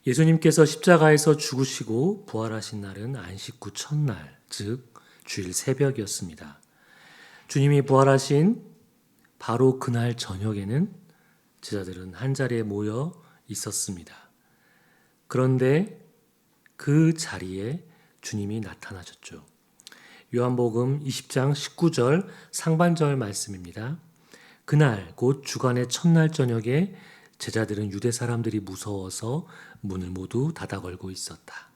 예수님께서 십자가에서 죽으시고 부활하신 날은 안식구 첫날, 즉 주일 새벽이었습니다. 주님이 부활하신 바로 그날 저녁에는 제자들은 한자리에 모여 있었습니다. 그런데 그 자리에 주님이 나타나셨죠. 요한복음 20장 19절 상반절 말씀입니다. 그날 곧 주간의 첫날 저녁에 제자들은 유대 사람들이 무서워서 문을 모두 닫아 걸고 있었다.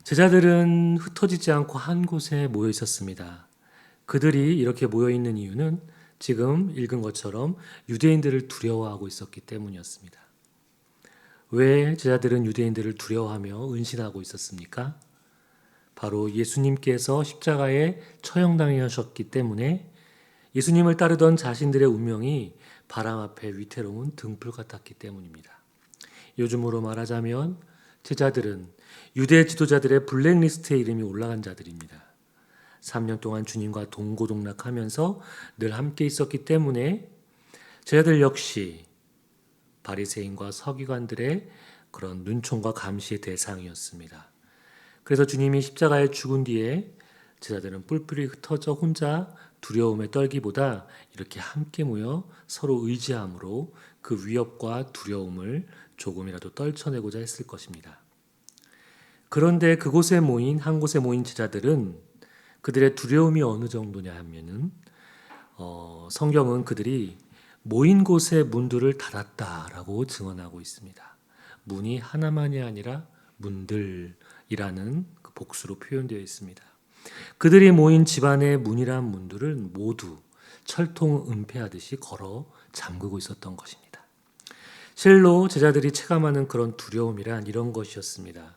제자들은 흩어지지 않고 한 곳에 모여 있었습니다. 그들이 이렇게 모여 있는 이유는 지금 읽은 것처럼 유대인들을 두려워하고 있었기 때문이었습니다. 왜 제자들은 유대인들을 두려워하며 은신하고 있었습니까? 바로 예수님께서 십자가에 처형당하셨기 때문에 예수님을 따르던 자신들의 운명이 바람 앞에 위태로운 등불 같았기 때문입니다. 요즘으로 말하자면 제자들은 유대 지도자들의 블랙리스트에 이름이 올라간 자들입니다. 3년 동안 주님과 동고동락하면서 늘 함께 있었기 때문에 제자들 역시 바리새인과 서기관들의 그런 눈총과 감시의 대상이었습니다. 그래서 주님이 십자가에 죽은 뒤에 제자들은 뿔뿔이 흩어져 혼자 두려움에 떨기보다 이렇게 함께 모여 서로 의지함으로 그 위협과 두려움을 조금이라도 떨쳐내고자 했을 것입니다. 그런데 한 곳에 모인 제자들은 그들의 두려움이 어느 정도냐 하면은 성경은 그들이 모인 곳의 문들을 닫았다라고 증언하고 있습니다. 문이 하나만이 아니라 문들이라는 그 복수로 표현되어 있습니다. 그들이 모인 집안의 문이란 문들은 모두 철통 은폐하듯이 걸어 잠그고 있었던 것입니다. 실로 제자들이 체감하는 그런 두려움이란 이런 것이었습니다.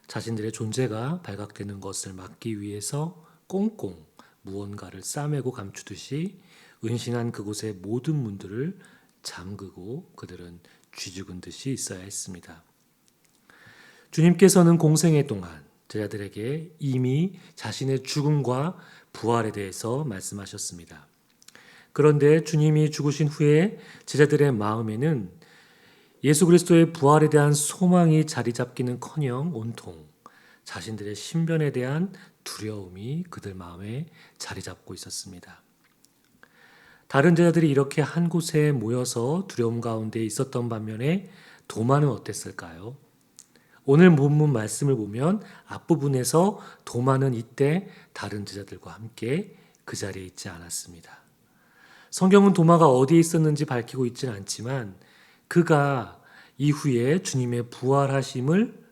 자신들의 존재가 발각되는 것을 막기 위해서 꽁꽁 무언가를 싸매고 감추듯이 은신한 그곳의 모든 문들을 잠그고 그들은 쥐죽은 듯이 있어야 했습니다. 주님께서는 공생애 동안 제자들에게 이미 자신의 죽음과 부활에 대해서 말씀하셨습니다. 그런데 주님이 죽으신 후에 제자들의 마음에는 예수 그리스도의 부활에 대한 소망이 자리 잡기는커녕 온통 자신들의 신변에 대한 두려움이 그들 마음에 자리 잡고 있었습니다. 다른 제자들이 이렇게 한 곳에 모여서 두려움 가운데 있었던 반면에 도마는 어땠을까요? 오늘 본문 말씀을 보면 앞부분에서 도마는 이때 다른 제자들과 함께 그 자리에 있지 않았습니다. 성경은 도마가 어디에 있었는지 밝히고 있지는 않지만 그가 이후에 주님의 부활하심을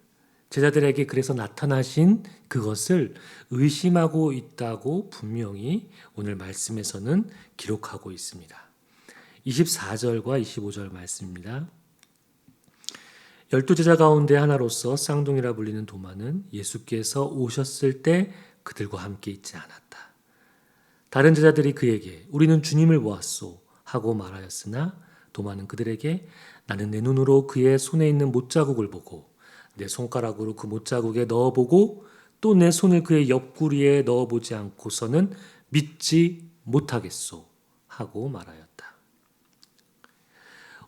제자들에게 그래서 나타나신 그것을 의심하고 있다고 분명히 오늘 말씀에서는 기록하고 있습니다. 24절과 25절 말씀입니다. 12제자 가운데 하나로서 쌍둥이라 불리는 도마는 예수께서 오셨을 때 그들과 함께 있지 않았다. 다른 제자들이 그에게 우리는 주님을 보았소 하고 말하였으나 도마는 그들에게 나는 내 눈으로 그의 손에 있는 못자국을 보고 내 손가락으로 그 못자국에 넣어보고 또 내 손을 그의 옆구리에 넣어보지 않고서는 믿지 못하겠소 하고 말하였다.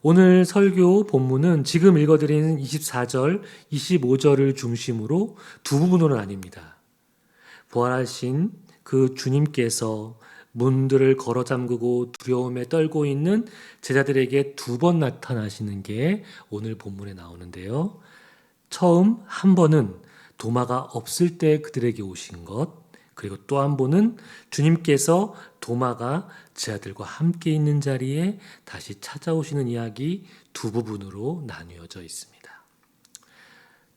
오늘 설교 본문은 지금 읽어드린 24절, 25절을 중심으로 두 부분으로 나뉩니다. 부활하신 그 주님께서 문들을 걸어 잠그고 두려움에 떨고 있는 제자들에게 두 번 나타나시는 게 오늘 본문에 나오는데요. 처음 한 번은 도마가 없을 때 그들에게 오신 것, 그리고 또 한 번은 주님께서 도마가 제자들과 함께 있는 자리에 다시 찾아오시는 이야기 두 부분으로 나뉘어져 있습니다.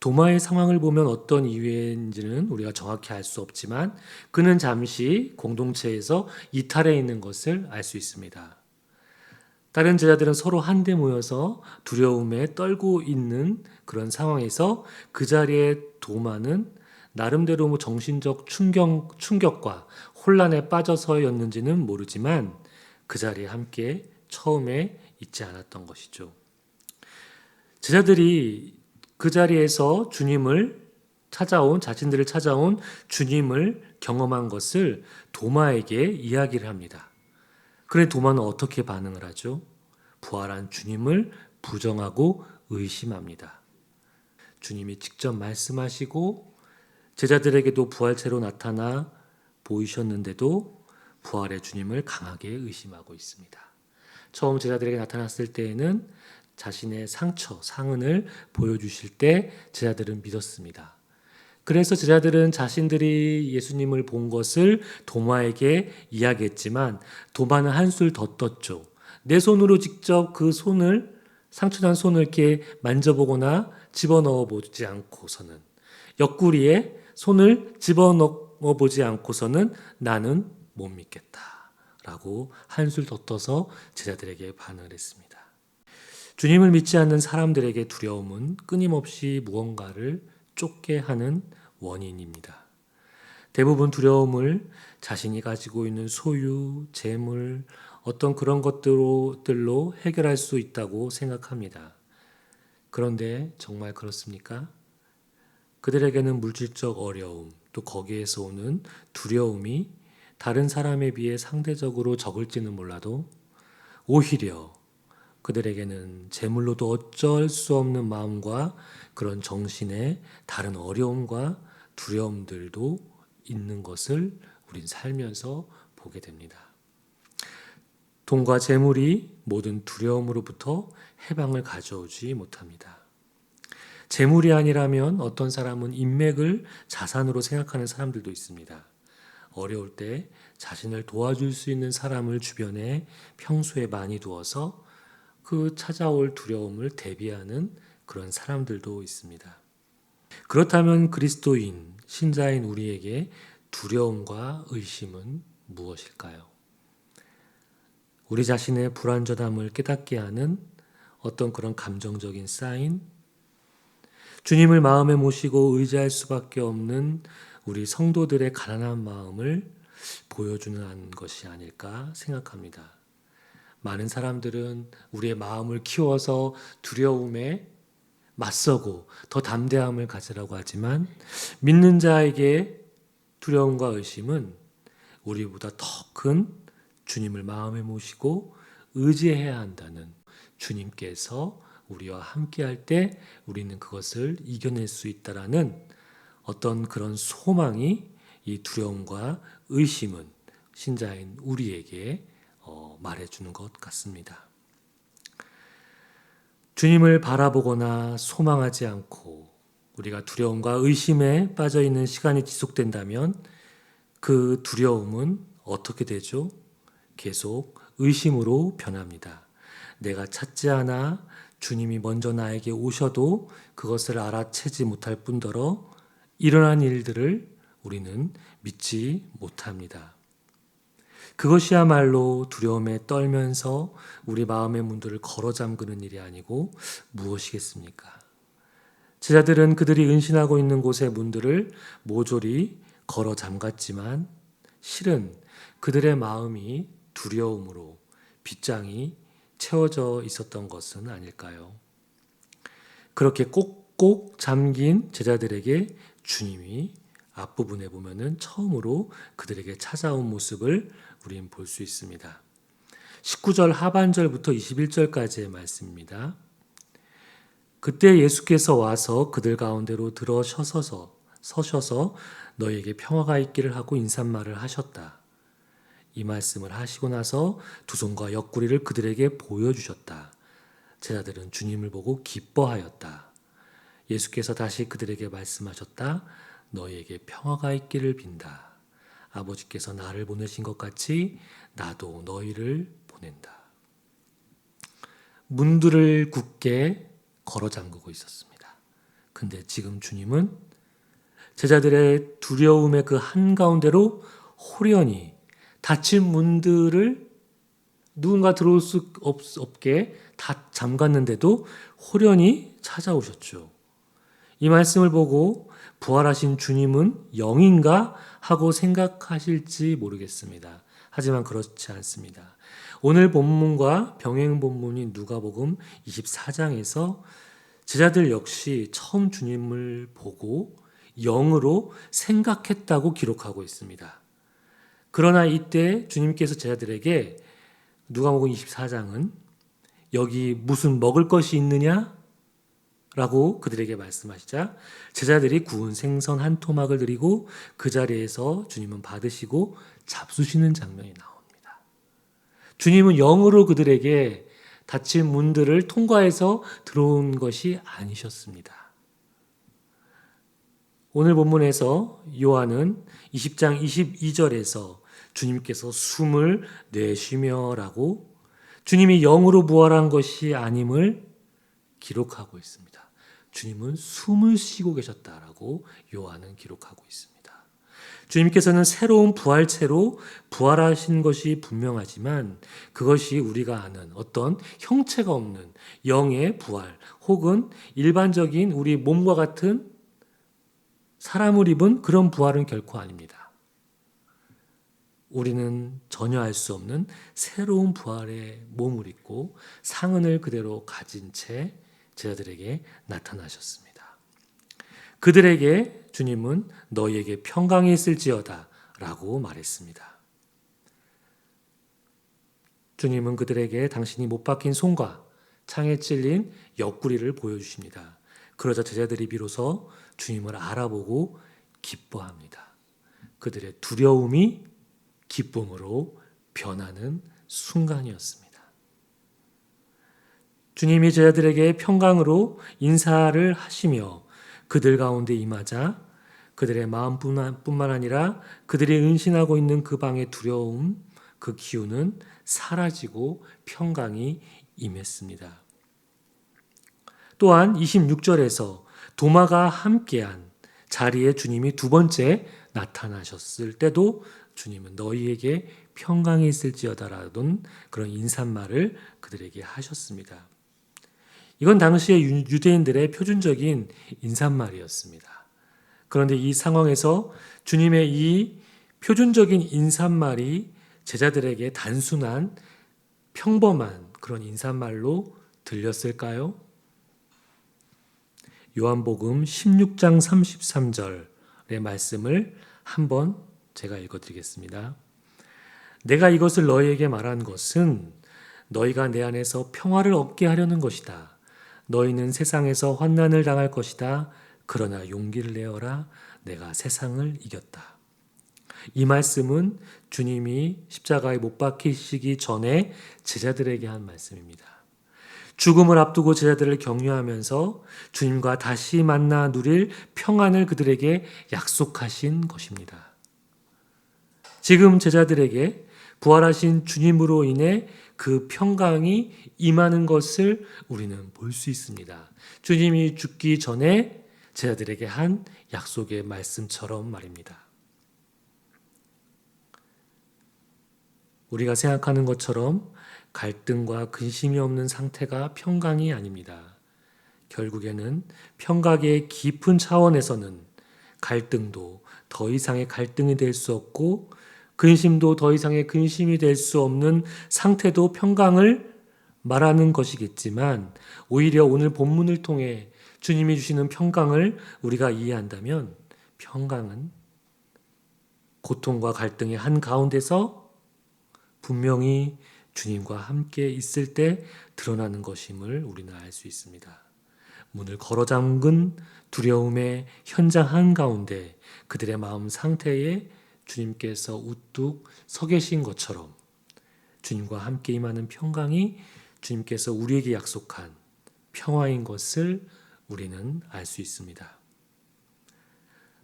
도마의 상황을 보면 어떤 이유인지는 우리가 정확히 알 수 없지만 그는 잠시 공동체에서 이탈해 있는 것을 알 수 있습니다. 다른 제자들은 서로 한데 모여서 두려움에 떨고 있는 그런 상황에서 그 자리에 도마는 나름대로 정신적 충격과 혼란에 빠져서였는지는 모르지만 그 자리에 함께 처음에 있지 않았던 것이죠. 제자들이 그 자리에서 자신들을 찾아온 주님을 경험한 것을 도마에게 이야기를 합니다. 그런데 도마는 어떻게 반응을 하죠? 부활한 주님을 부정하고 의심합니다. 주님이 직접 말씀하시고 제자들에게도 부활체로 나타나 보이셨는데도 부활의 주님을 강하게 의심하고 있습니다. 처음 제자들에게 나타났을 때에는 자신의 상처, 상흔을 보여주실 때 제자들은 믿었습니다. 그래서 제자들은 자신들이 예수님을 본 것을 도마에게 이야기했지만 도마는 한술 더 떴죠. 내 손으로 직접 그 손을, 상처난 손을 이렇게 만져보거나 집어넣어 보지 않고서는, 옆구리에 손을 집어넣어 보지 않고서는 나는 못 믿겠다 라고 한술 더 떠서 제자들에게 반응을 했습니다. 주님을 믿지 않는 사람들에게 두려움은 끊임없이 무언가를 쫓게 하는 원인입니다. 대부분 두려움을 자신이 가지고 있는 소유, 재물, 어떤 그런 것들로 해결할 수 있다고 생각합니다. 그런데 정말 그렇습니까? 그들에게는 물질적 어려움, 또 거기에서 오는 두려움이 다른 사람에 비해 상대적으로 적을지는 몰라도 오히려 그들에게는 재물로도 어쩔 수 없는 마음과 그런 정신의 다른 어려움과 두려움들도 있는 것을 우린 살면서 보게 됩니다. 돈과 재물이 모든 두려움으로부터 해방을 가져오지 못합니다. 재물이 아니라면 어떤 사람은 인맥을 자산으로 생각하는 사람들도 있습니다. 어려울 때 자신을 도와줄 수 있는 사람을 주변에 평소에 많이 두어서 그 찾아올 두려움을 대비하는 그런 사람들도 있습니다. 그렇다면 그리스도인, 신자인 우리에게 두려움과 의심은 무엇일까요? 우리 자신의 불완전함을 깨닫게 하는 어떤 그런 감정적인 사인, 주님을 마음에 모시고 의지할 수밖에 없는 우리 성도들의 가난한 마음을 보여주는 것이 아닐까 생각합니다. 많은 사람들은 우리의 마음을 키워서 두려움에 맞서고 더 담대함을 가지라고 하지만 믿는 자에게 두려움과 의심은 우리보다 더 큰 주님을 마음에 모시고 의지해야 한다는, 주님께서 우리와 함께할 때 우리는 그것을 이겨낼 수 있다라는 어떤 그런 소망이 이 두려움과 의심은 신자인 우리에게 말해주는 것 같습니다. 주님을 바라보거나 소망하지 않고 우리가 두려움과 의심에 빠져 있는 시간이 지속된다면 그 두려움은 어떻게 되죠? 계속 의심으로 변합니다. 내가 찾지 않아 주님이 먼저 나에게 오셔도 그것을 알아채지 못할 뿐더러 일어난 일들을 우리는 믿지 못합니다. 그것이야말로 두려움에 떨면서 우리 마음의 문들을 걸어 잠그는 일이 아니고 무엇이겠습니까? 제자들은 그들이 은신하고 있는 곳의 문들을 모조리 걸어 잠갔지만 실은 그들의 마음이 두려움으로 빗장이 채워져 있었던 것은 아닐까요? 그렇게 꼭꼭 잠긴 제자들에게 주님이 앞부분에 보면은 처음으로 그들에게 찾아온 모습을 우리는 볼 수 있습니다. 19절 하반절부터 21절까지의 말씀입니다. 그때 예수께서 와서 그들 가운데로 서셔서 너희에게 평화가 있기를 하고 인사말을 하셨다. 이 말씀을 하시고 나서 두 손과 옆구리를 그들에게 보여주셨다. 제자들은 주님을 보고 기뻐하였다. 예수께서 다시 그들에게 말씀하셨다. 너희에게 평화가 있기를 빈다. 아버지께서 나를 보내신 것 같이 나도 너희를 보낸다. 문들을 굳게 걸어 잠그고 있었습니다. 근데 지금 주님은 제자들의 두려움의 그 한가운데로 호련히 닫힌 문들을 누군가 들어올 수 없게 다 잠갔는데도 호련히 찾아오셨죠. 이 말씀을 보고 부활하신 주님은 영인가 하고 생각하실지 모르겠습니다. 하지만 그렇지 않습니다. 오늘 본문과 병행 본문인 누가복음 24장에서 제자들 역시 처음 주님을 보고 영으로 생각했다고 기록하고 있습니다. 그러나 이때 주님께서 제자들에게 누가복음 24장은 여기 무슨 먹을 것이 있느냐? 라고 그들에게 말씀하시자 제자들이 구운 생선 한 토막을 드리고 그 자리에서 주님은 받으시고 잡수시는 장면이 나옵니다. 주님은 영으로 그들에게 닫힌 문들을 통과해서 들어온 것이 아니셨습니다. 오늘 본문에서 요한은 20장 22절에서 주님께서 숨을 내쉬며라고 주님이 영으로 부활한 것이 아님을 기록하고 있습니다. 주님은 숨을 쉬고 계셨다라고 요한은 기록하고 있습니다. 주님께서는 새로운 부활체로 부활하신 것이 분명하지만 그것이 우리가 아는 어떤 형체가 없는 영의 부활 혹은 일반적인 우리 몸과 같은 사람을 입은 그런 부활은 결코 아닙니다. 우리는 전혀 알 수 없는 새로운 부활의 몸을 입고 상흔을 그대로 가진 채 제자들에게 나타나셨습니다. 그들에게 주님은 너희에게 평강이 있을지어다 라고 말했습니다. 주님은 그들에게 당신이 못 박힌 손과 창에 찔린 옆구리를 보여주십니다. 그러자 제자들이 비로소 주님을 알아보고 기뻐합니다. 그들의 두려움이 기쁨으로 변하는 순간이었습니다. 주님이 제자들에게 평강으로 인사를 하시며 그들 가운데 임하자 그들의 마음뿐만 아니라 그들이 은신하고 있는 그 방의 두려움, 그 기운은 사라지고 평강이 임했습니다. 또한 26절에서 도마가 함께한 자리에 주님이 두 번째 나타나셨을 때도 주님은 너희에게 평강이 있을지어다라던 그런 인사말을 그들에게 하셨습니다. 이건 당시의 유대인들의 표준적인 인사말이었습니다. 그런데 이 상황에서 주님의 이 표준적인 인사말이 제자들에게 단순한 평범한 그런 인사말로 들렸을까요? 요한복음 16장 33절의 말씀을 한번 제가 읽어드리겠습니다. 내가 이것을 너희에게 말한 것은 너희가 내 안에서 평화를 얻게 하려는 것이다. 너희는 세상에서 환난을 당할 것이다. 그러나 용기를 내어라. 내가 세상을 이겼다. 이 말씀은 주님이 십자가에 못 박히시기 전에 제자들에게 한 말씀입니다. 죽음을 앞두고 제자들을 격려하면서 주님과 다시 만나 누릴 평안을 그들에게 약속하신 것입니다. 지금 제자들에게 부활하신 주님으로 인해 그 평강이 임하는 것을 우리는 볼 수 있습니다. 주님이 죽기 전에 제자들에게 한 약속의 말씀처럼 말입니다. 우리가 생각하는 것처럼 갈등과 근심이 없는 상태가 평강이 아닙니다. 결국에는 평강의 깊은 차원에서는 갈등도 더 이상의 갈등이 될 수 없고 근심도 더 이상의 근심이 될 수 없는 상태도 평강을 말하는 것이겠지만 오히려 오늘 본문을 통해 주님이 주시는 평강을 우리가 이해한다면 평강은 고통과 갈등의 한가운데서 분명히 주님과 함께 있을 때 드러나는 것임을 우리는 알 수 있습니다. 문을 걸어 잠근 두려움의 현장 한가운데 그들의 마음 상태에 주님께서 우뚝 서 계신 것처럼 주님과 함께 임하는 평강이 주님께서 우리에게 약속한 평화인 것을 우리는 알 수 있습니다.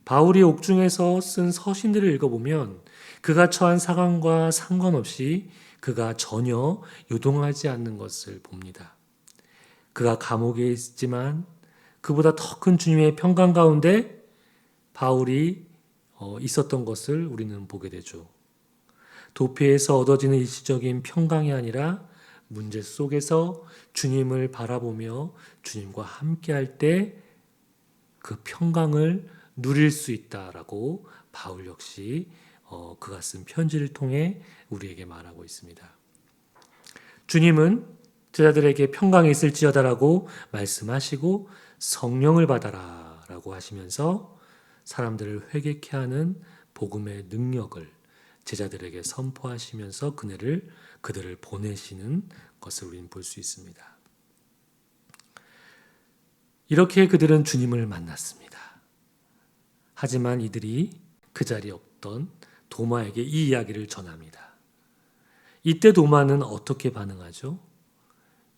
바울이 옥중에서 쓴 서신들을 읽어보면 그가 처한 상황과 상관없이 그가 전혀 요동하지 않는 것을 봅니다. 그가 감옥에 있지만 그보다 더 큰 주님의 평강 가운데 바울이 있었던 것을 우리는 보게 되죠. 도피에서 얻어지는 일시적인 평강이 아니라 문제 속에서 주님을 바라보며 주님과 함께할 때 그 평강을 누릴 수 있다라고 바울 역시 그가 쓴 편지를 통해 우리에게 말하고 있습니다. 주님은 제자들에게 평강이 있을지어다라고 말씀하시고 성령을 받아라 라고 하시면서 사람들을 회개케 하는 복음의 능력을 제자들에게 선포하시면서 그들을 보내시는 것을 우리는 볼 수 있습니다. 이렇게 그들은 주님을 만났습니다. 하지만 이들이 그 자리에 없던 도마에게 이 이야기를 전합니다. 이때 도마는 어떻게 반응하죠?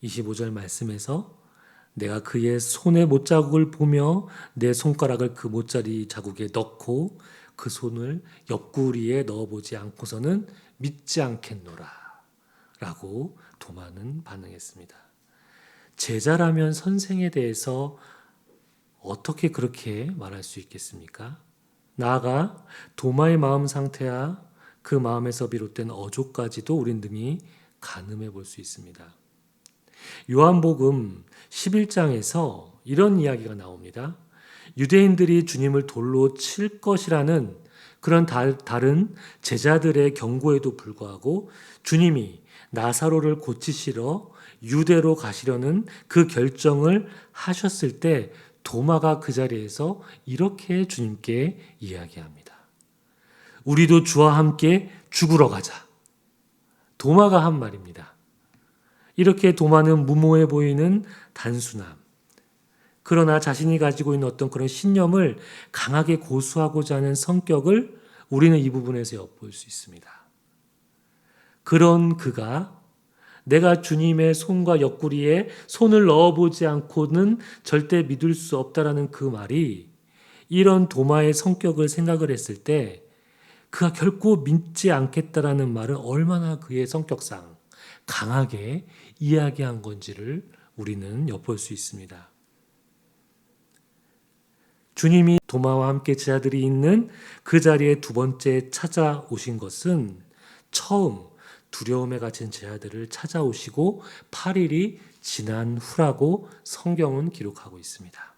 25절 말씀에서 내가 그의 손의 못자국을 보며 내 손가락을 그 못자리 자국에 넣고 그 손을 옆구리에 넣어보지 않고서는 믿지 않겠노라 라고 도마는 반응했습니다. 제자라면 선생에 대해서 어떻게 그렇게 말할 수 있겠습니까? 나아가 도마의 마음 상태와 그 마음에서 비롯된 어조까지도 우린 등이 가늠해 볼 수 있습니다. 요한복음 11장에서 이런 이야기가 나옵니다. 유대인들이 주님을 돌로 칠 것이라는 그런 다른 제자들의 경고에도 불구하고 주님이 나사로를 고치시러 유대로 가시려는 그 결정을 하셨을 때 도마가 그 자리에서 이렇게 주님께 이야기합니다. 우리도 주와 함께 죽으러 가자. 도마가 한 말입니다. 이렇게 도마는 무모해 보이는 단순함. 그러나 자신이 가지고 있는 어떤 그런 신념을 강하게 고수하고자 하는 성격을 우리는 이 부분에서 엿볼 수 있습니다. 그런 그가 내가 주님의 손과 옆구리에 손을 넣어보지 않고는 절대 믿을 수 없다라는 그 말이 이런 도마의 성격을 생각을 했을 때 그가 결코 믿지 않겠다라는 말은 얼마나 그의 성격상 강하게 이야기한 건지를 우리는 엿볼 수 있습니다. 주님이 도마와 함께 제자들이 있는 그 자리에 두 번째 찾아오신 것은 처음 두려움에 갇힌 제자들을 찾아오시고 8일이 지난 후라고 성경은 기록하고 있습니다.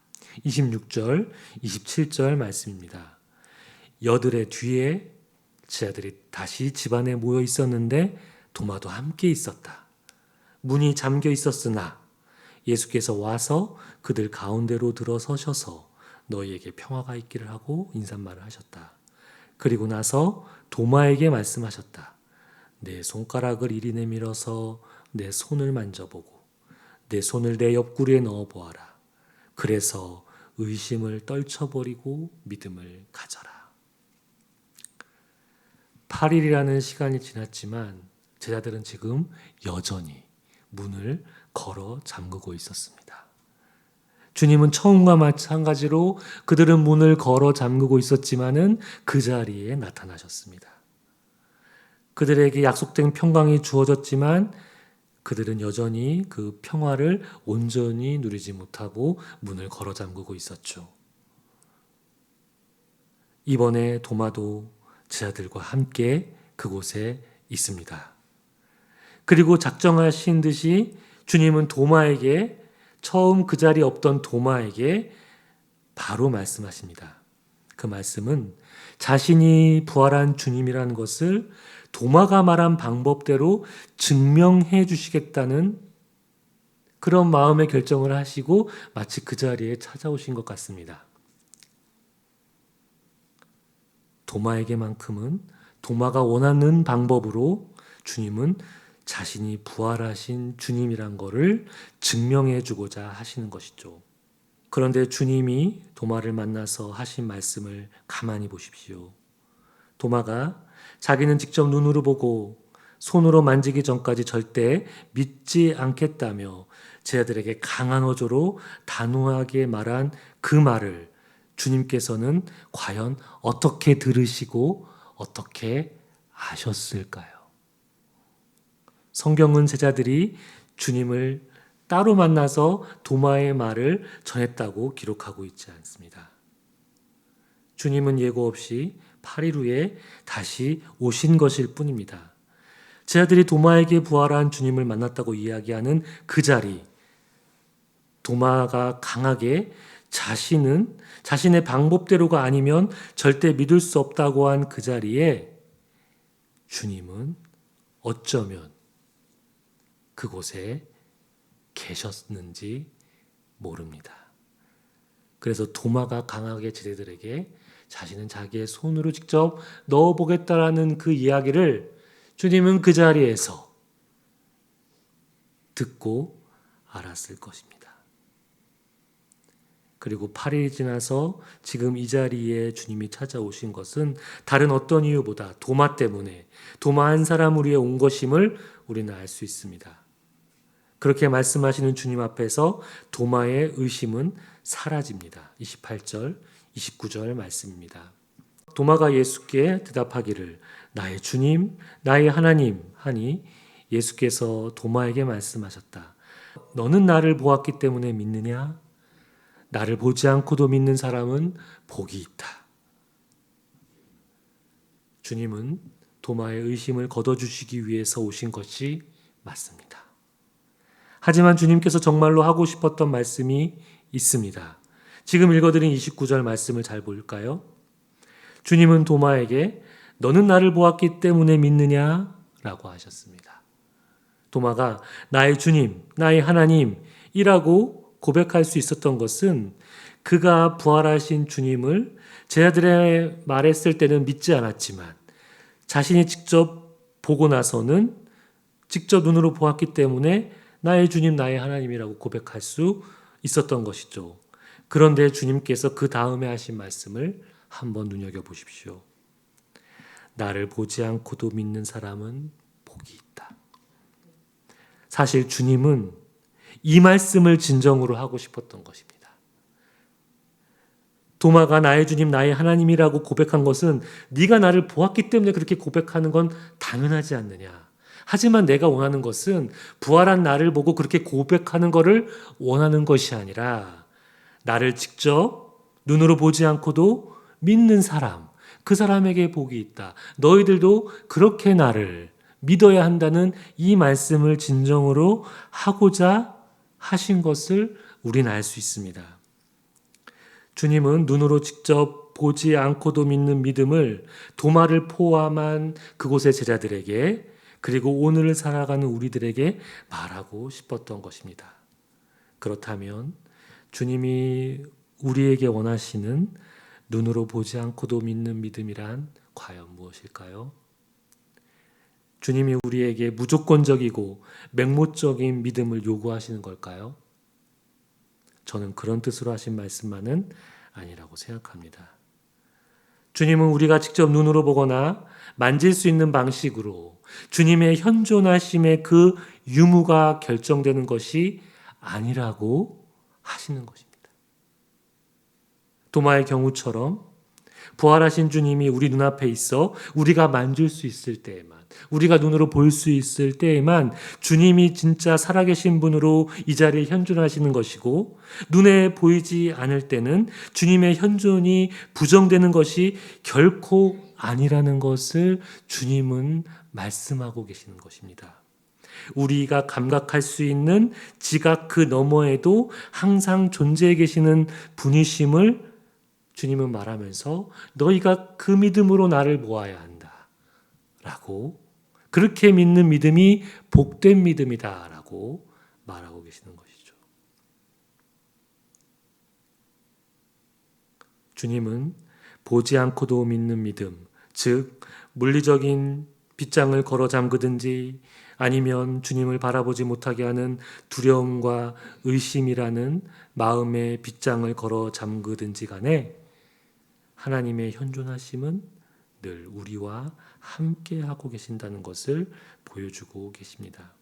26절, 27절 말씀입니다. 여들의 뒤에 제자들이 다시 집안에 모여 있었는데 도마도 함께 있었다. 문이 잠겨 있었으나 예수께서 와서 그들 가운데로 들어서셔서 너희에게 평화가 있기를 하고 인사말을 하셨다. 그리고 나서 도마에게 말씀하셨다. 내 손가락을 이리 내밀어서 내 손을 만져보고 내 손을 내 옆구리에 넣어보아라. 그래서 의심을 떨쳐버리고 믿음을 가져라. 8일이라는 시간이 지났지만 제자들은 지금 여전히 문을 걸어 잠그고 있었습니다. 주님은 처음과 마찬가지로 그들은 문을 걸어 잠그고 있었지만은 그 자리에 나타나셨습니다. 그들에게 약속된 평강이 주어졌지만 그들은 여전히 그 평화를 온전히 누리지 못하고 문을 걸어 잠그고 있었죠. 이번에 도마도 제자들과 함께 그곳에 있습니다. 그리고 작정하신 듯이 주님은 도마에게 처음 그 자리에 없던 도마에게 바로 말씀하십니다. 그 말씀은 자신이 부활한 주님이라는 것을 도마가 말한 방법대로 증명해 주시겠다는 그런 마음의 결정을 하시고 마치 그 자리에 찾아오신 것 같습니다. 도마에게만큼은 도마가 원하는 방법으로 주님은 자신이 부활하신 주님이란 것을 증명해 주고자 하시는 것이죠. 그런데 주님이 도마를 만나서 하신 말씀을 가만히 보십시오. 도마가 자기는 직접 눈으로 보고 손으로 만지기 전까지 절대 믿지 않겠다며 제자들에게 강한 어조로 단호하게 말한 그 말을 주님께서는 과연 어떻게 들으시고 어떻게 아셨을까요? 성경은 제자들이 주님을 따로 만나서 도마의 말을 전했다고 기록하고 있지 않습니다. 주님은 예고 없이 8일 후에 다시 오신 것일 뿐입니다. 제자들이 도마에게 부활한 주님을 만났다고 이야기하는 그 자리, 도마가 강하게 자신의 방법대로가 아니면 절대 믿을 수 없다고 한 그 자리에 주님은 어쩌면 그곳에 계셨는지 모릅니다. 그래서 도마가 강하게 제자들에게 자신은 자기의 손으로 직접 넣어보겠다라는 그 이야기를 주님은 그 자리에서 듣고 알았을 것입니다. 그리고 8일이 지나서 지금 이 자리에 주님이 찾아오신 것은 다른 어떤 이유보다 도마 때문에, 도마 한 사람을 위해 온 것임을 우리는 알 수 있습니다. 그렇게 말씀하시는 주님 앞에서 도마의 의심은 사라집니다. 28절, 29절 말씀입니다. 도마가 예수께 대답하기를 나의 주님, 나의 하나님 하니 예수께서 도마에게 말씀하셨다. 너는 나를 보았기 때문에 믿느냐? 나를 보지 않고도 믿는 사람은 복이 있다. 주님은 도마의 의심을 걷어주시기 위해서 오신 것이 맞습니다. 하지만 주님께서 정말로 하고 싶었던 말씀이 있습니다. 지금 읽어드린 29절 말씀을 잘 볼까요? 주님은 도마에게 너는 나를 보았기 때문에 믿느냐? 라고 하셨습니다. 도마가 나의 주님, 나의 하나님이라고 고백할 수 있었던 것은 그가 부활하신 주님을 제자들의 말했을 때는 믿지 않았지만 자신이 직접 보고 나서는 직접 눈으로 보았기 때문에 나의 주님, 나의 하나님이라고 고백할 수 있었던 것이죠. 그런데 주님께서 그 다음에 하신 말씀을 한번 눈여겨보십시오. 나를 보지 않고도 믿는 사람은 복이 있다. 사실 주님은 이 말씀을 진정으로 하고 싶었던 것입니다. 도마가 나의 주님, 나의 하나님이라고 고백한 것은 네가 나를 보았기 때문에 그렇게 고백하는 건 당연하지 않느냐. 하지만 내가 원하는 것은 부활한 나를 보고 그렇게 고백하는 것을 원하는 것이 아니라 나를 직접 눈으로 보지 않고도 믿는 사람, 그 사람에게 복이 있다. 너희들도 그렇게 나를 믿어야 한다는 이 말씀을 진정으로 하고자 하신 것을 우리는 알 수 있습니다. 주님은 눈으로 직접 보지 않고도 믿는 믿음을 도마를 포함한 그곳의 제자들에게 그리고 오늘을 살아가는 우리들에게 말하고 싶었던 것입니다. 그렇다면 주님이 우리에게 원하시는 눈으로 보지 않고도 믿는 믿음이란 과연 무엇일까요? 주님이 우리에게 무조건적이고 맹목적인 믿음을 요구하시는 걸까요? 저는 그런 뜻으로 하신 말씀만은 아니라고 생각합니다. 주님은 우리가 직접 눈으로 보거나 만질 수 있는 방식으로 주님의 현존하심의 그 유무가 결정되는 것이 아니라고 하시는 것입니다. 도마의 경우처럼 부활하신 주님이 우리 눈앞에 있어 우리가 만질 수 있을 때에만, 우리가 눈으로 볼 수 있을 때에만 주님이 진짜 살아계신 분으로 이 자리에 현존하시는 것이고, 눈에 보이지 않을 때는 주님의 현존이 부정되는 것이 결코 아니라는 것을 주님은 말씀하고 계시는 것입니다. 우리가 감각할 수 있는 지각 그 너머에도 항상 존재해 계시는 분이심을 주님은 말하면서 너희가 그 믿음으로 나를 보아야 한다 라고, 그렇게 믿는 믿음이 복된 믿음이다 라고 말하고 계시는 것이죠. 주님은 보지 않고도 믿는 믿음, 즉 물리적인 빗장을 걸어 잠그든지 아니면 주님을 바라보지 못하게 하는 두려움과 의심이라는 마음의 빗장을 걸어 잠그든지 간에 하나님의 현존하심은 늘 우리와 함께 하고 계신다는 것을 보여주고 계십니다.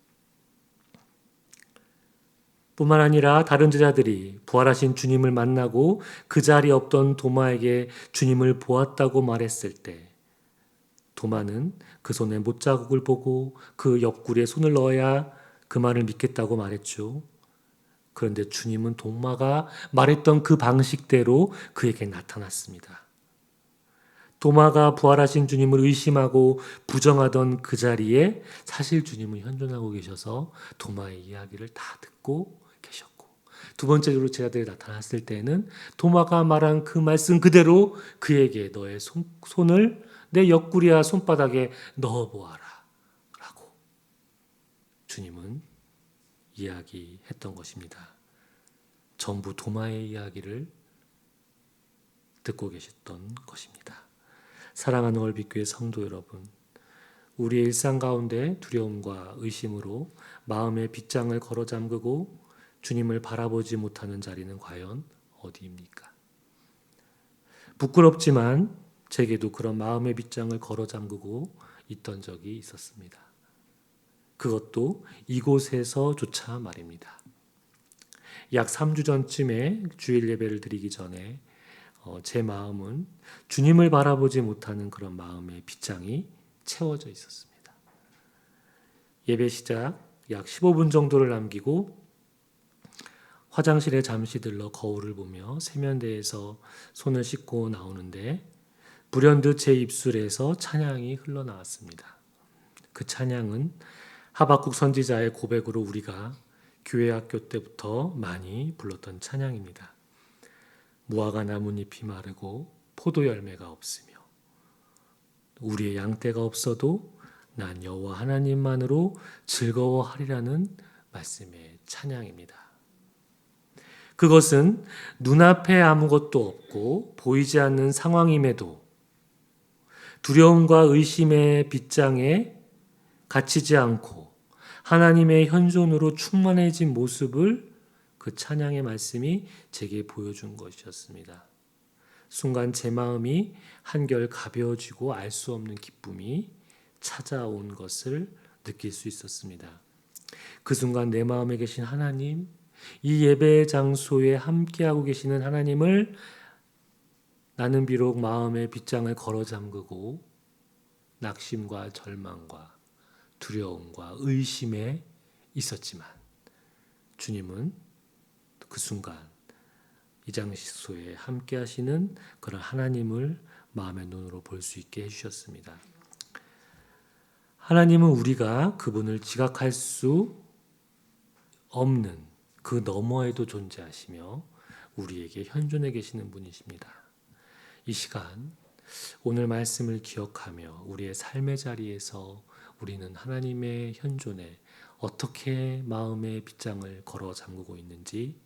뿐만 아니라 다른 제자들이 부활하신 주님을 만나고 그 자리에 없던 도마에게 주님을 보았다고 말했을 때 도마는 그 손에 못자국을 보고 그 옆구리에 손을 넣어야 그 말을 믿겠다고 말했죠. 그런데 주님은 도마가 말했던 그 방식대로 그에게 나타났습니다. 도마가 부활하신 주님을 의심하고 부정하던 그 자리에 사실 주님은 현존하고 계셔서 도마의 이야기를 다 듣고 계셨고, 두 번째로 제자들이 나타났을 때는 도마가 말한 그 말씀 그대로 그에게 너의 손을 내 옆구리와 손바닥에 넣어보아라 라고 주님은 이야기했던 것입니다. 전부 도마의 이야기를 듣고 계셨던 것입니다. 사랑하는 월빛교회 성도 여러분, 우리의 일상 가운데 두려움과 의심으로 마음의 빗장을 걸어 잠그고 주님을 바라보지 못하는 자리는 과연 어디입니까? 부끄럽지만 제게도 그런 마음의 빗장을 걸어 잠그고 있던 적이 있었습니다. 그것도 이곳에서조차 말입니다. 약 3주 전쯤에 주일 예배를 드리기 전에 제 마음은 주님을 바라보지 못하는 그런 마음의 빗장이 채워져 있었습니다. 예배 시작 약 15분 정도를 남기고 화장실에 잠시 들러 거울을 보며 세면대에서 손을 씻고 나오는데 불현듯 제 입술에서 찬양이 흘러나왔습니다. 그 찬양은 하박국 선지자의 고백으로 우리가 교회 학교 때부터 많이 불렀던 찬양입니다. 무화과 나뭇잎이 마르고 포도 열매가 없으며 우리의 양떼가 없어도 난 여호와 하나님만으로 즐거워하리라는 말씀의 찬양입니다. 그것은 눈앞에 아무것도 없고 보이지 않는 상황임에도 두려움과 의심의 빗장에 갇히지 않고 하나님의 현존으로 충만해진 모습을 그 찬양의 말씀이 제게 보여준 것이었습니다. 순간 제 마음이 한결 가벼워지고 알 수 없는 기쁨이 찾아온 것을 느낄 수 있었습니다. 그 순간 내 마음에 계신 하나님, 이 예배 장소에 함께하고 계시는 하나님을 나는 비록 마음의 빗장을 걸어 잠그고 낙심과 절망과 두려움과 의심에 있었지만 주님은 그 순간 이 장소에 함께 하시는 그런 하나님을 마음의 눈으로 볼 수 있게 해주셨습니다. 하나님은 우리가 그분을 지각할 수 없는 그 너머에도 존재하시며 우리에게 현존해 계시는 분이십니다. 이 시간 오늘 말씀을 기억하며 우리의 삶의 자리에서 우리는 하나님의 현존에 어떻게 마음의 빗장을 걸어 잠그고 있는지,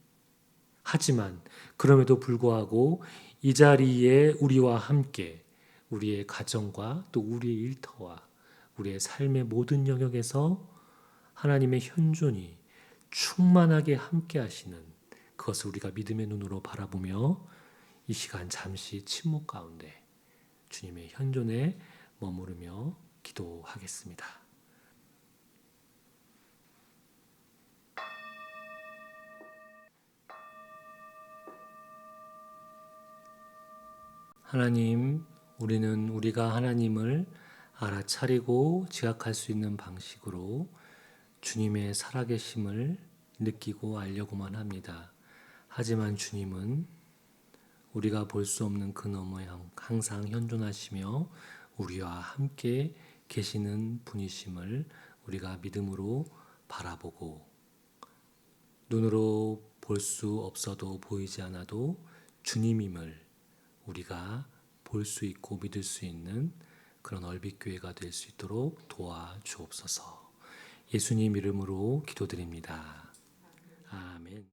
하지만 그럼에도 불구하고 이 자리에 우리와 함께 우리의 가정과 또 우리의 일터와 우리의 삶의 모든 영역에서 하나님의 현존이 충만하게 함께 하시는 그것을 우리가 믿음의 눈으로 바라보며 이 시간 잠시 침묵 가운데 주님의 현존에 머무르며 기도하겠습니다. 하나님, 우리는 우리가 하나님을 알아차리고 지각할 수 있는 방식으로 주님의 살아계심을 느끼고 알려고만 합니다. 하지만 주님은 우리가 볼 수 없는 그 너머에 항상 현존하시며 우리와 함께 계시는 분이심을 우리가 믿음으로 바라보고 눈으로 볼 수 없어도 보이지 않아도 주님임을 우리가 볼 수 있고 믿을 수 있는 그런 얼빛교회가 될 수 있도록 도와주옵소서. 예수님 이름으로 기도드립니다.